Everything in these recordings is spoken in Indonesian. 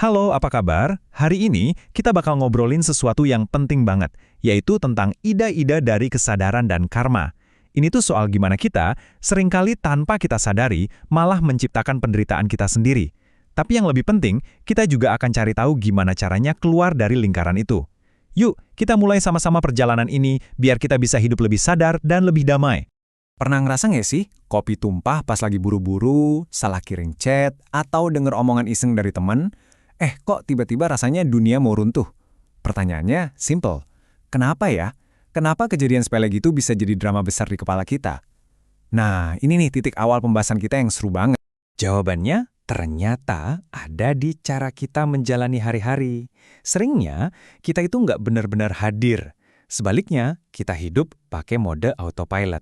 Halo, apa kabar? Hari ini kita bakal ngobrolin sesuatu yang penting banget, yaitu tentang ida-ida dari kesadaran dan karma. Ini tuh soal gimana kita, seringkali tanpa kita sadari, malah menciptakan penderitaan kita sendiri. Tapi yang lebih penting, kita juga akan cari tahu gimana caranya keluar dari lingkaran itu. Yuk, kita mulai sama-sama perjalanan ini, biar kita bisa hidup lebih sadar dan lebih damai. Pernah ngerasa nggak sih, kopi tumpah pas lagi buru-buru, salah kirim chat, atau denger omongan iseng dari temen? Kok tiba-tiba rasanya dunia mau runtuh? Pertanyaannya simple. Kenapa ya? Kenapa kejadian sepele gitu bisa jadi drama besar di kepala kita? Nah, ini nih titik awal pembahasan kita yang seru banget. Jawabannya ternyata ada di cara kita menjalani hari-hari. Seringnya, kita itu nggak benar-benar hadir. Sebaliknya, kita hidup pakai mode autopilot.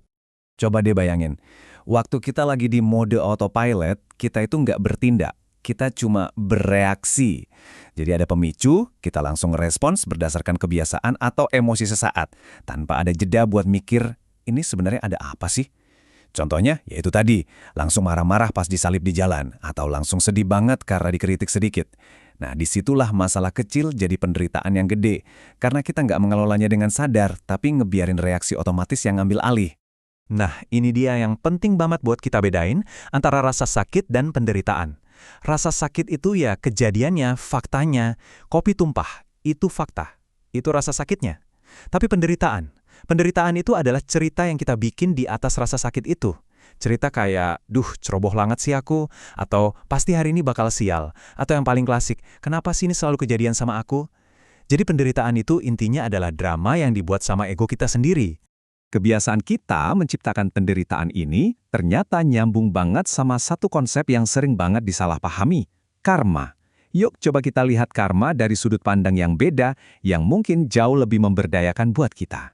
Coba deh bayangin, waktu kita lagi di mode autopilot, kita itu nggak bertindak. Kita cuma bereaksi. Jadi ada pemicu, kita langsung respons berdasarkan kebiasaan atau emosi sesaat, tanpa ada jeda buat mikir, ini sebenarnya ada apa sih? Contohnya, yaitu tadi, langsung marah-marah pas disalip di jalan, atau langsung sedih banget karena dikritik sedikit. Nah, disitulah masalah kecil jadi penderitaan yang gede, karena kita nggak mengelolanya dengan sadar, tapi ngebiarin reaksi otomatis yang ngambil alih. Nah, ini dia yang penting banget buat kita bedain antara rasa sakit dan penderitaan. Rasa sakit itu ya kejadiannya, faktanya. Kopi tumpah, itu fakta. Itu rasa sakitnya. Tapi penderitaan itu adalah cerita yang kita bikin di atas rasa sakit itu. Cerita kayak, ceroboh banget sih aku, atau pasti hari ini bakal sial, atau yang paling klasik, kenapa sih ini selalu kejadian sama aku? Jadi penderitaan itu intinya adalah drama yang dibuat sama ego kita sendiri. Kebiasaan kita menciptakan penderitaan ini ternyata nyambung banget sama satu konsep yang sering banget disalahpahami, karma. Yuk coba kita lihat karma dari sudut pandang yang beda, yang mungkin jauh lebih memberdayakan buat kita.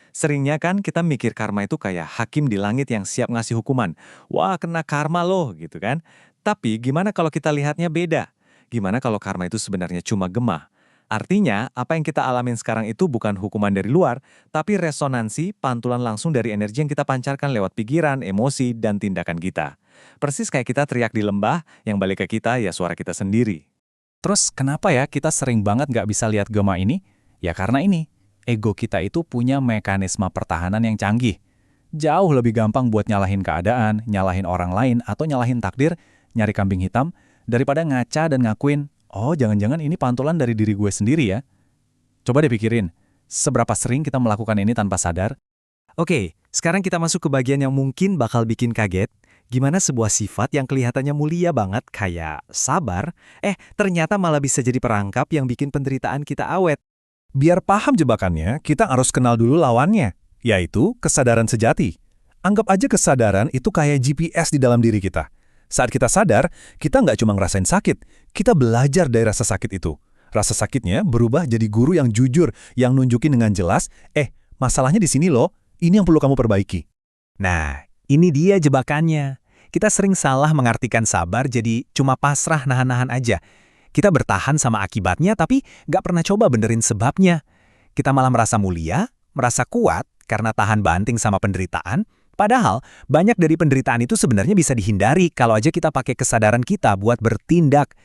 Seringnya kan kita mikir karma itu kayak hakim di langit yang siap ngasih hukuman. Wah, kena karma loh, gitu kan. Tapi gimana kalau kita lihatnya beda? Gimana kalau karma itu sebenarnya cuma gemah? Artinya, apa yang kita alamin sekarang itu bukan hukuman dari luar, tapi resonansi, pantulan langsung dari energi yang kita pancarkan lewat pikiran, emosi, dan tindakan kita. Persis kayak kita teriak di lembah, yang balik ke kita ya suara kita sendiri. Terus kenapa ya kita sering banget nggak bisa lihat gema ini? Ya karena ini, ego kita itu punya mekanisme pertahanan yang canggih. Jauh lebih gampang buat nyalahin keadaan, nyalahin orang lain, atau nyalahin takdir, nyari kambing hitam, daripada ngaca dan ngakuin, oh, jangan-jangan ini pantulan dari diri gue sendiri ya. Coba deh pikirin, seberapa sering kita melakukan ini tanpa sadar? Oke, sekarang kita masuk ke bagian yang mungkin bakal bikin kaget. Gimana sebuah sifat yang kelihatannya mulia banget, kayak sabar, ternyata malah bisa jadi perangkap yang bikin penderitaan kita awet. Biar paham jebakannya, kita harus kenal dulu lawannya, yaitu kesadaran sejati. Anggap aja kesadaran itu kayak GPS di dalam diri kita. Saat kita sadar, kita nggak cuma ngerasain sakit, kita belajar dari rasa sakit itu. Rasa sakitnya berubah jadi guru yang jujur, yang nunjukin dengan jelas, masalahnya di sini loh, ini yang perlu kamu perbaiki. Nah, ini dia jebakannya. Kita sering salah mengartikan sabar jadi cuma pasrah nahan-nahan aja. Kita bertahan sama akibatnya tapi nggak pernah coba benerin sebabnya. Kita malah merasa mulia, merasa kuat karena tahan banting sama penderitaan. Padahal, banyak dari penderitaan itu sebenarnya bisa dihindari kalau aja kita pakai kesadaran kita buat bertindak.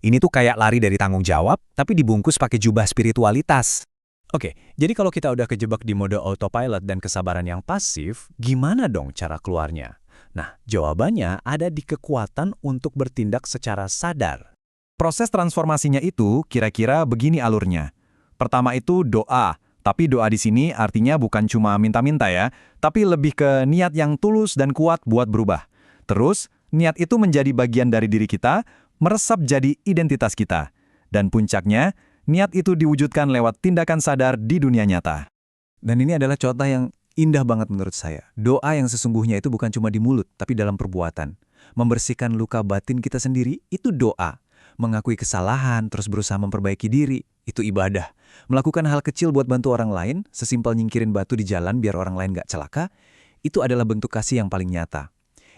Ini tuh kayak lari dari tanggung jawab, tapi dibungkus pakai jubah spiritualitas. Oke, jadi kalau kita udah kejebak di mode autopilot dan kesabaran yang pasif, gimana dong cara keluarnya? Nah, jawabannya ada di kekuatan untuk bertindak secara sadar. Proses transformasinya itu kira-kira begini alurnya. Pertama itu doa. Tapi doa di sini artinya bukan cuma minta-minta ya, tapi lebih ke niat yang tulus dan kuat buat berubah. Terus, niat itu menjadi bagian dari diri kita, meresap jadi identitas kita. Dan puncaknya, niat itu diwujudkan lewat tindakan sadar di dunia nyata. Dan ini adalah contoh yang indah banget menurut saya. Doa yang sesungguhnya itu bukan cuma di mulut, tapi dalam perbuatan. Membersihkan luka batin kita sendiri, itu doa. Mengakui kesalahan, terus berusaha memperbaiki diri, itu ibadah. Melakukan hal kecil buat bantu orang lain, sesimpel nyingkirin batu di jalan biar orang lain gak celaka, itu adalah bentuk kasih yang paling nyata.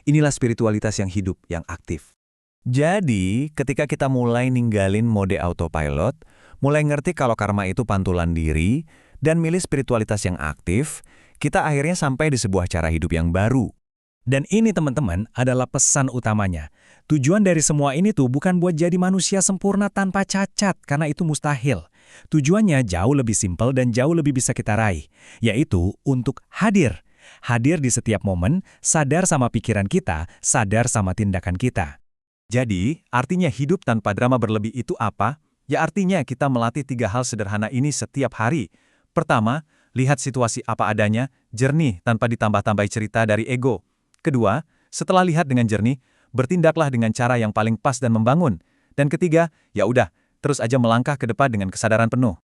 Inilah spiritualitas yang hidup, yang aktif. Jadi, ketika kita mulai ninggalin mode autopilot, mulai ngerti kalau karma itu pantulan diri, dan milih spiritualitas yang aktif, kita akhirnya sampai di sebuah cara hidup yang baru. Dan ini teman-teman adalah pesan utamanya. Tujuan dari semua ini tuh bukan buat jadi manusia sempurna tanpa cacat, karena itu mustahil. Tujuannya jauh lebih simpel dan jauh lebih bisa kita raih, yaitu untuk hadir. Hadir di setiap momen, sadar sama pikiran kita, sadar sama tindakan kita. Jadi, artinya hidup tanpa drama berlebih itu apa? Ya artinya kita melatih 3 hal sederhana ini setiap hari. Pertama, lihat situasi apa adanya, jernih tanpa ditambah-tambahi cerita dari ego. Kedua, setelah lihat dengan jernih, bertindaklah dengan cara yang paling pas dan membangun. Dan ketiga, ya udah, terus aja melangkah ke depan dengan kesadaran penuh.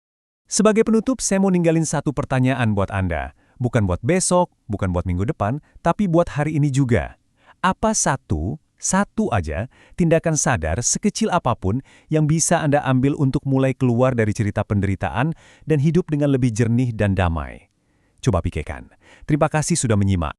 Sebagai penutup, saya mau ninggalin satu pertanyaan buat Anda. Bukan buat besok, bukan buat minggu depan, tapi buat hari ini juga. Apa satu aja tindakan sadar sekecil apapun yang bisa Anda ambil untuk mulai keluar dari cerita penderitaan dan hidup dengan lebih jernih dan damai? Coba pikirkan. Terima kasih sudah menyimak.